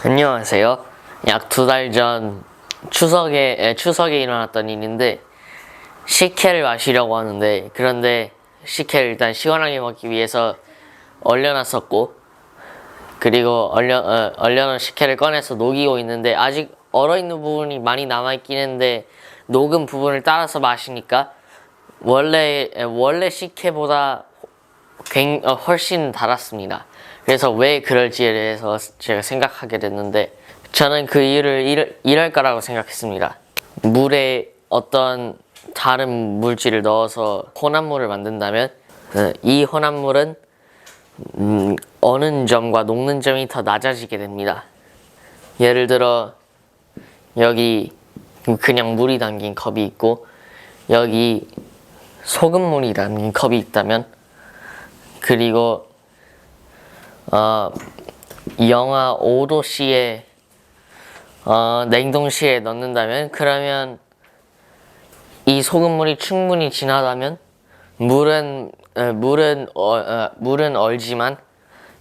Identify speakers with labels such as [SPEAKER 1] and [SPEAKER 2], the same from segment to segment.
[SPEAKER 1] 안녕하세요. 약 2달 전 추석에 일어났던 일인데 식혜를 마시려고 하는데, 그런데 식혜를 일단 시원하게 먹기 위해서 얼려놨었고, 그리고 얼려놓은 식혜를 꺼내서 녹이고 있는데 아직 얼어있는 부분이 많이 남아있긴 했는데 녹은 부분을 따라서 마시니까 원래 식혜보다 훨씬 달았습니다. 그래서 왜 그럴지에 대해서 제가 생각하게 됐는데, 저는 그 이유를 이럴 거라고 생각했습니다. 물에 어떤 다른 물질을 넣어서 혼합물을 만든다면 이 혼합물은 어는 점과 녹는 점이 더 낮아지게 됩니다. 예를 들어 여기 그냥 물이 담긴 컵이 있고 여기 소금물이 담긴 컵이 있다면, 그리고 영하 5도씨의 냉동실에 넣는다면, 그러면 이 소금물이 충분히 진하다면 물은 얼지만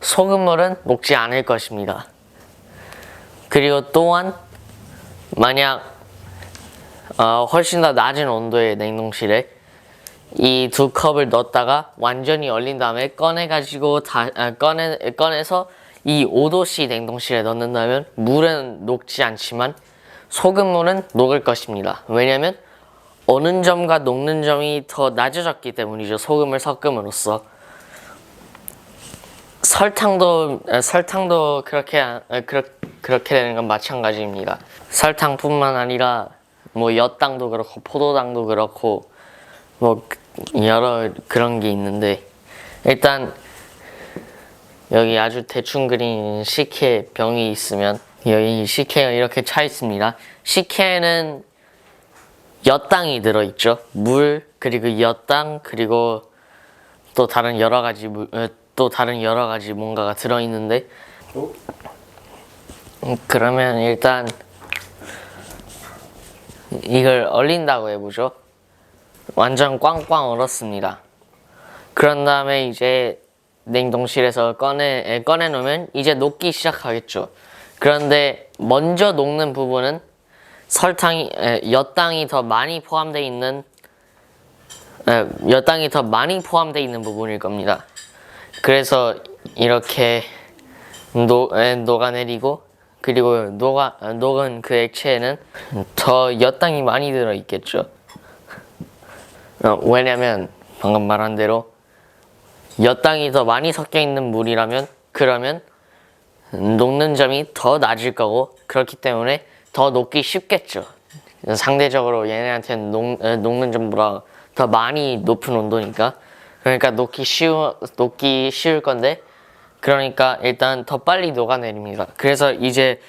[SPEAKER 1] 소금물은 녹지 않을 것입니다. 그리고 또한 만약 훨씬 더 낮은 온도의 냉동실에 이 두 컵을 넣었다가 완전히 얼린 다음에 꺼내서 이 5도씨 냉동실에 넣는다면 물은 녹지 않지만 소금물은 녹을 것입니다. 왜냐면 어는 점과 녹는 점이 더 낮아졌기 때문이죠. 소금을 섞음으로써. 설탕도 그렇게 되는 건 마찬가지입니다. 설탕뿐만 아니라 뭐 엿당도 그렇고 포도당도 그렇고 뭐 여러 그런 게 있는데, 일단 여기 아주 대충 그린 식혜 병이 있으면 여기 식혜가 이렇게 차 있습니다. 식혜는 엿당이 들어있죠. 물, 그리고 엿당, 그리고 또 다른 여러 가지 뭔가가 들어있는데, 그러면 일단 이걸 얼린다고 해보죠. 완전 꽝꽝 얼었습니다. 그런 다음에 이제 냉동실에서 꺼내놓으면 이제 녹기 시작하겠죠. 그런데 먼저 녹는 부분은 엿당이 더 많이 포함되어 있는 부분일 겁니다. 그래서 이렇게 녹아내리고, 그리고 녹은 그 액체에는 더 엿당이 많이 들어있겠죠. 왜냐면 방금 말한 대로 엿당이 더 많이 섞여 있는 물이라면, 그러면 녹는 점이 더 낮을 거고, 그렇기 때문에 더 녹기 쉽겠죠. 상대적으로 얘네한테는 녹는 점보다 더 많이 높은 온도니까. 그러니까 녹기 쉬울 건데, 그러니까 일단 더 빨리 녹아내립니다. 그래서 이제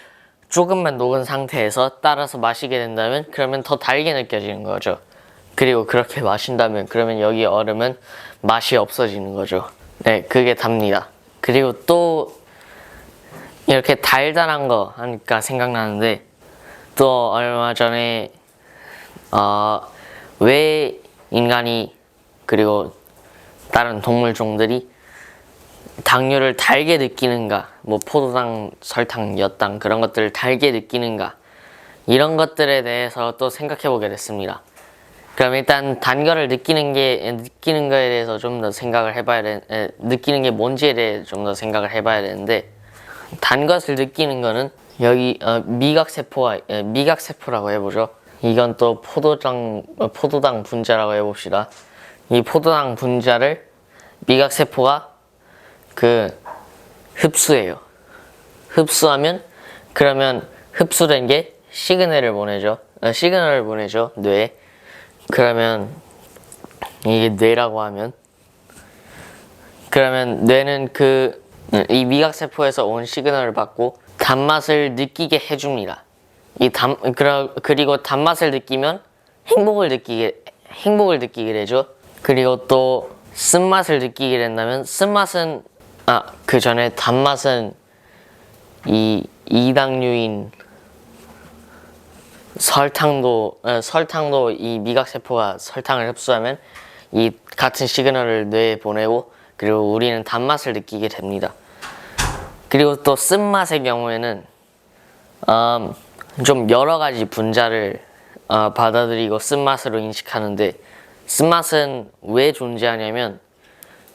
[SPEAKER 1] 조금만 녹은 상태에서 따라서 마시게 된다면, 그러면 더 달게 느껴지는 거죠. 그리고 그렇게 마신다면, 그러면 여기 얼음은 맛이 없어지는 거죠. 네, 그게 답니다. 그리고 또 이렇게 달달한 거 하니까 생각나는데, 또 얼마 전에 왜 인간이 그리고 다른 동물종들이 당뇨를 달게 느끼는가, 뭐 포도당, 설탕, 엿당 그런 것들을 달게 느끼는가, 이런 것들에 대해서 또 생각해 보게 됐습니다. 그럼 일단 단 거를 느끼는 거에 대해서 좀 더 생각을 해봐야 느끼는 게 뭔지에 대해 좀 더 생각을 해봐야 되는데, 단 것을 느끼는 거는 여기 미각세포라고 해보죠. 이건 또 포도당 분자라고 해봅시다. 이 포도당 분자를 미각세포가 흡수해요. 흡수하면, 그러면 흡수된 게 시그널을 보내죠. 뇌에. 그러면 이게 뇌라고 하면, 그러면 뇌는 이 미각세포에서 온 시그널을 받고 단맛을 느끼게 해줍니다. 그리고 단맛을 느끼면 행복을 느끼게 되죠. 그리고 또 쓴맛을 느끼게 된다면, 쓴맛은 그 전에 단맛은 이 이당류인 설탕도 이 미각세포가 설탕을 흡수하면 이 같은 시그널을 뇌에 보내고, 그리고 우리는 단맛을 느끼게 됩니다. 그리고 또 쓴맛의 경우에는 좀 여러 가지 분자를 받아들이고 쓴맛으로 인식하는데, 쓴맛은 왜 존재하냐면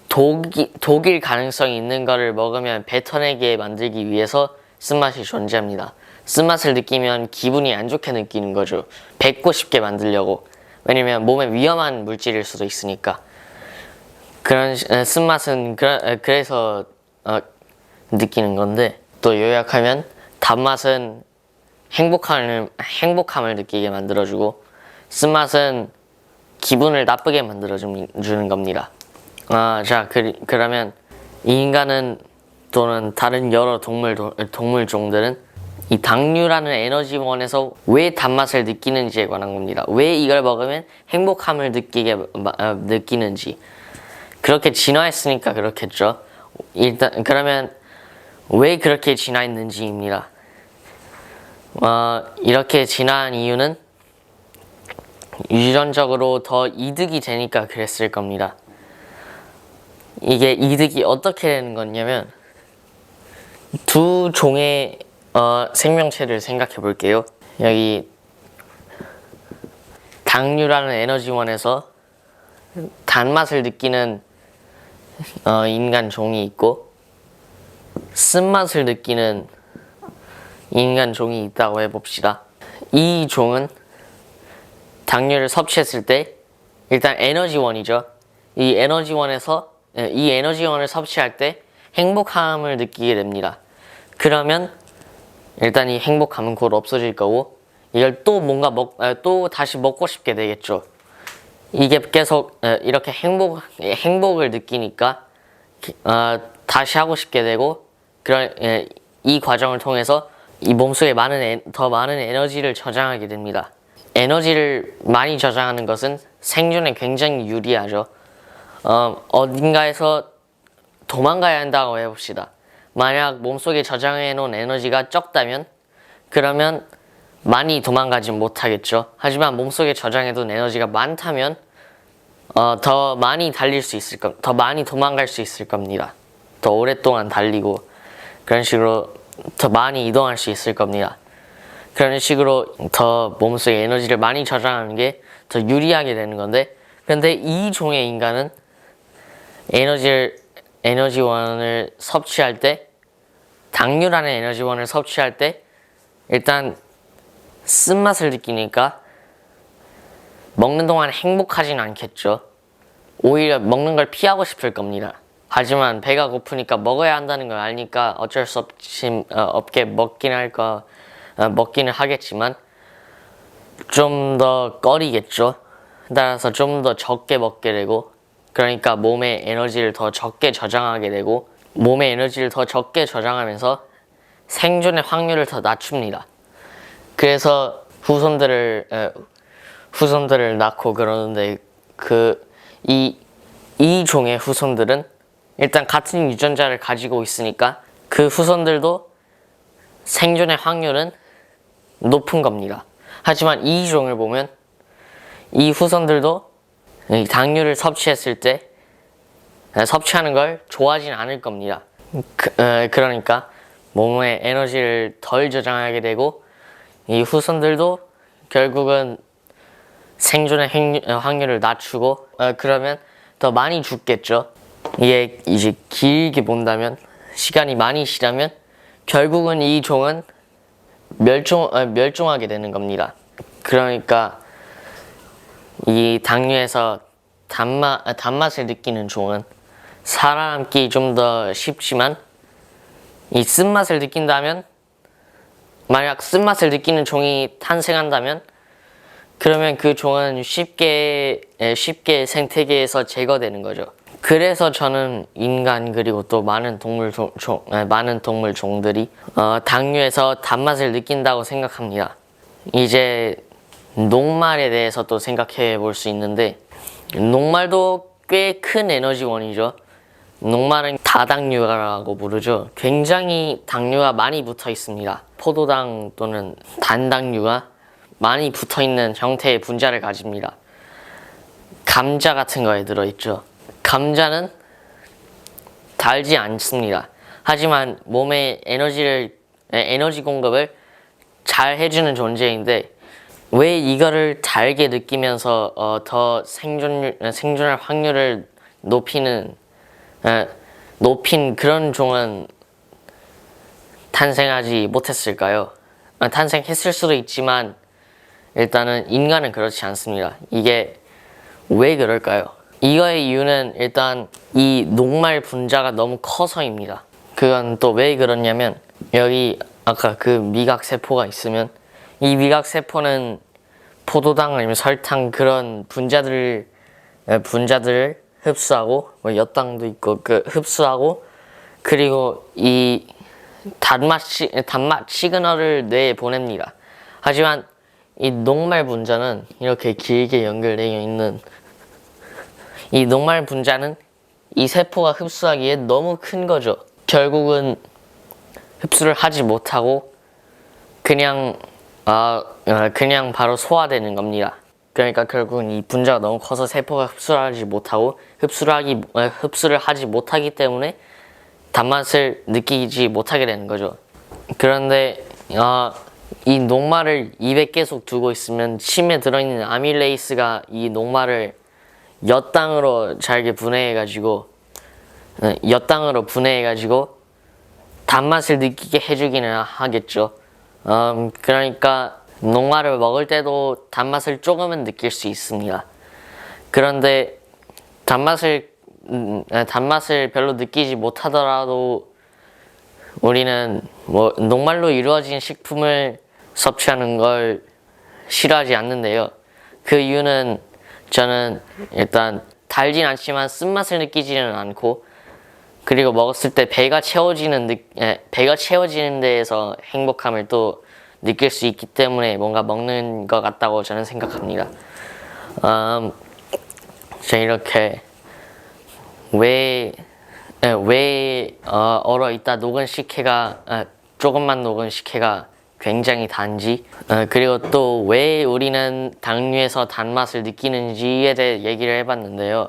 [SPEAKER 1] 독일 가능성이 있는 거를 먹으면 뱉어내게 만들기 위해서 쓴맛이 존재합니다. 쓴맛을 느끼면 기분이 안 좋게 느끼는 거죠. 뱉고 싶게 만들려고. 왜냐면 몸에 위험한 물질일 수도 있으니까. 그런 쓴맛은 그래서 느끼는 건데, 또 요약하면 단맛은 행복함을 느끼게 만들어주고, 쓴맛은 기분을 나쁘게 만들어주는 겁니다. 자, 그러면 이 인간은 또는 다른 여러 동물종들은 이 당류라는 에너지원에서 왜 단맛을 느끼는지에 관한 겁니다. 왜 이걸 먹으면 행복함을 느끼는지. 그렇게 진화했으니까 그렇겠죠. 일단 그러면 왜 그렇게 진화했는지입니다. 이렇게 진화한 이유는 유전적으로 더 이득이 되니까 그랬을 겁니다. 이게 이득이 어떻게 되는 거냐면, 두 종의 생명체를 생각해 볼게요. 여기 당류라는 에너지원에서 단맛을 느끼는 인간 종이 있고, 쓴맛을 느끼는 인간 종이 있다고 해봅시다. 이 종은 당류를 섭취했을 때 일단 에너지원이죠. 이 에너지원을 섭취할 때 행복함을 느끼게 됩니다. 그러면 일단 이 행복감은 곧 없어질 거고, 이걸 또 다시 먹고 싶게 되겠죠. 이게 계속 이렇게 행복을 느끼니까 다시 하고 싶게 되고, 이 과정을 통해서 이 몸속에 더 많은 에너지를 저장하게 됩니다. 에너지를 많이 저장하는 것은 생존에 굉장히 유리하죠. 어딘가에서 도망가야 한다고 해봅시다. 만약 몸속에 저장해 놓은 에너지가 적다면, 그러면 많이 도망가진 못하겠죠. 하지만 몸속에 저장해둔 에너지가 많다면 더 많이 더 많이 도망갈 수 있을 겁니다. 더 오랫동안 달리고 그런 식으로 더 많이 이동할 수 있을 겁니다. 그런 식으로 더 몸속에 에너지를 많이 저장하는 게 더 유리하게 되는 건데, 근데 이 종의 인간은 에너지원을 섭취할 때, 당류라는 에너지원을 섭취할 때 일단 쓴맛을 느끼니까 먹는 동안 행복하진 않겠죠. 오히려 먹는 걸 피하고 싶을 겁니다. 하지만 배가 고프니까 먹어야 한다는 걸 알니까 어쩔 수 없게 먹기는 하겠지만 좀 더 꺼리겠죠. 따라서 좀 더 적게 먹게 되고, 그러니까 몸에 에너지를 더 적게 저장하게 되고, 몸에 에너지를 더 적게 저장하면서 생존의 확률을 더 낮춥니다. 그래서 후손들을 낳고 그러는데, 이 종의 후손들은 일단 같은 유전자를 가지고 있으니까 그 후손들도 생존의 확률은 높은 겁니다. 하지만 이 종을 보면 이 후손들도 당류를 섭취했을 때 섭취하는 걸 좋아하진 않을 겁니다. 그러니까 몸에 에너지를 덜 저장하게 되고, 이 후손들도 결국은 생존의 확률을 낮추고, 그러면 더 많이 죽겠죠. 이게 이제 길게 본다면, 시간이 많이 지나면 결국은 이 종은 멸종하게 되는 겁니다. 그러니까 이 당류에서 단맛을 느끼는 종은 살아남기 좀 더 쉽지만, 이 쓴맛을 느낀다면, 만약 쓴맛을 느끼는 종이 탄생한다면, 그러면 그 종은 쉽게 생태계에서 제거되는 거죠. 그래서 저는 인간 그리고 또 많은 동물종들이 당류에서 단맛을 느낀다고 생각합니다. 이제 녹말에 대해서 또 생각해 볼 수 있는데, 녹말도 꽤 큰 에너지원이죠. 녹말은 다당류라고 부르죠. 굉장히 당류가 많이 붙어 있습니다. 포도당 또는 단당류가 많이 붙어 있는 형태의 분자를 가집니다. 감자 같은 거에 들어있죠. 감자는 달지 않습니다. 하지만 몸에 에너지 공급을 잘 해주는 존재인데 왜 이거를 달게 느끼면서 더 생존할 확률을 높인 그런 종은 탄생하지 못했을까요? 탄생했을 수도 있지만 일단은 인간은 그렇지 않습니다. 이게 왜 그럴까요? 이거의 이유는 일단 이 녹말 분자가 너무 커서입니다. 그건 또 왜 그러냐면 여기 아까 그 미각세포가 있으면 이 미각세포는 포도당 아니면 설탕 그런 분자들을 흡수하고 뭐 엿당도 있고 그 흡수하고 그리고 이 단맛 시그널을 뇌에 보냅니다. 하지만 이 녹말 분자는 이렇게 길게 연결되어 있는 이 녹말 분자는 이 세포가 흡수하기에 너무 큰 거죠. 결국은 흡수를 하지 못하고 그냥 바로 소화되는 겁니다. 그러니까 결국은 이 분자가 너무 커서 세포가 흡수를 하지 못하고 흡수를 하지 못하기 때문에 단맛을 느끼지 못하게 되는 거죠. 그런데 이 녹말을 입에 계속 두고 있으면 침에 들어있는 아밀레이스가 이 녹말을 엿당으로 잘게 분해해가지고 단맛을 느끼게 해주기는 하겠죠. 그러니까 녹말을 먹을 때도 단맛을 조금은 느낄 수 있습니다. 그런데 단맛을 별로 느끼지 못하더라도 우리는 뭐 녹말로 이루어진 식품을 섭취하는 걸 싫어하지 않는데요. 그 이유는 저는 일단 달진 않지만 쓴맛을 느끼지는 않고 그리고 먹었을 때 배가 채워지는 데에서 행복함을 또 느낄 수 있기 때문에 뭔가 먹는 것 같다고 저는 생각합니다. 자, 이렇게 왜 얼어있다 녹은 식혜가 조금만 녹은 식혜가 굉장히 단지 그리고 또 왜 우리는 당류에서 단맛을 느끼는지에 대해 얘기를 해봤는데요.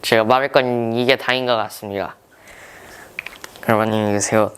[SPEAKER 1] 제가 말할 건 이게 다인 것 같습니다. 그럼 안녕히 계세요.